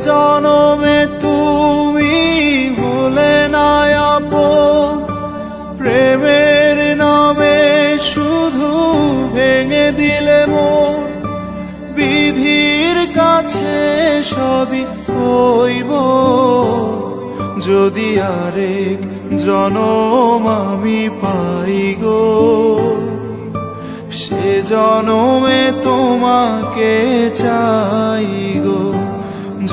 জনমে তুমি হলে না আপন, প্রেমের নামে শুধু ভেঙে দিলে মন। বিধির কাছে সবই হইব, যদি আরেক জনম আমি পাই গো। সে জনমে তোমাকে চাই গো,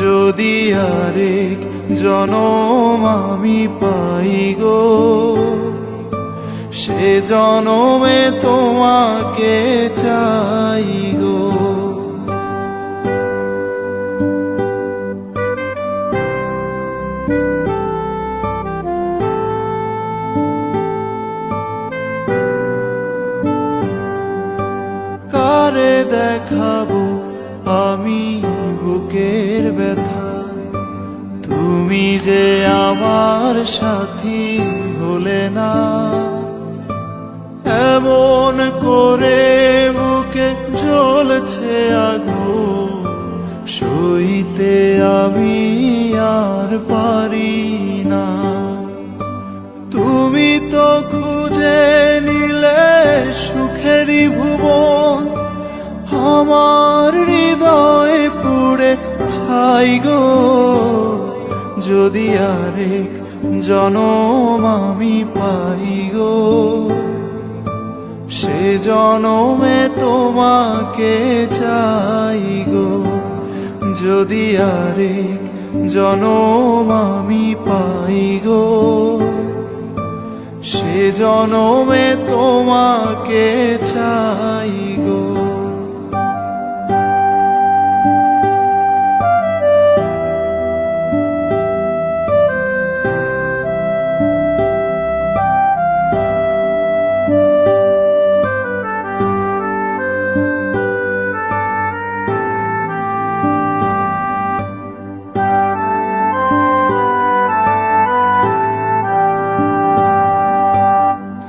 যদি আরেক জনম আমি পাই গো। সে জনমে তোমাকে চাই গো। কারে দেখাবো আমি বুকের ব্যথা, তুমি যে আমার সাথী হলে না। এমন করে বুকে জ্বলছে আগুন, সইতে আমি আর পারি না। তুমি তো খুঁজে নিলে সুখেরই ভুবন, আমার হৃদয় পুড়ে ছাই গো। যদি আরেক জনম আমি পাই গো, সে জনমে তোমাকে চাই গো। যদি আরেক জনম আমি পাই গো, সে জনমে তোমাকে চাই গো।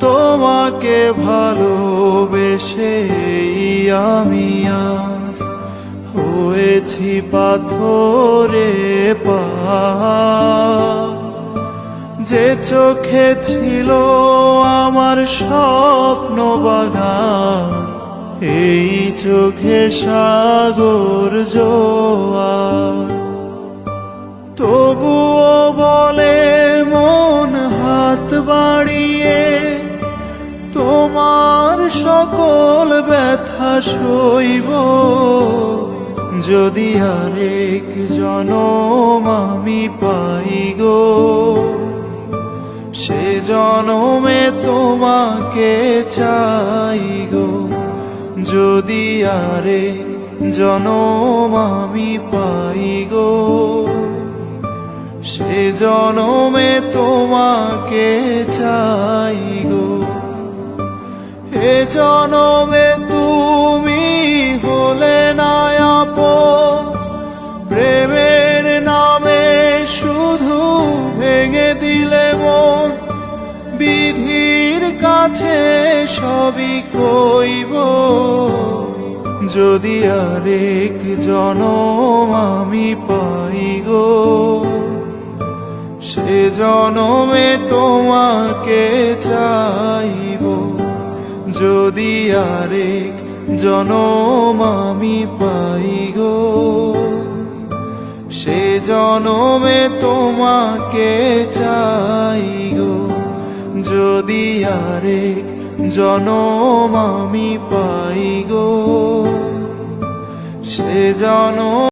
তোমাকে ভালোবেসে আমি আজ হয়েছি পাথরে পাহাড়। যে চোখে ছিল আমার স্বপ্ন বাগান, এই চোখে সাগর জোয়ার। তবুও বলে মন হাত বাড়িয়ে, তোমার সকল ব্যথা সইব। যদি আরেক জনম আমি পাই গো, সে জনমে তোমাকে চাই গো। যদি আরেক জনম আমি পাই গো, সে জনমে তোমাকে চাই গো। এ জনমে তুমি হলে না আপন, প্রেমের নামে শুধু ভেঙে দিলে মন। বিধির কাছে সবই কইব, যদি আরেক জনম আমি পাই গো। সে জনমে তোমাকে চাইব, যদি আরেক জনম আমি পাই গো। সে জনমে তোমাকে চাই গো, যদি আরেক জনম আমি পাই গো। সে জনম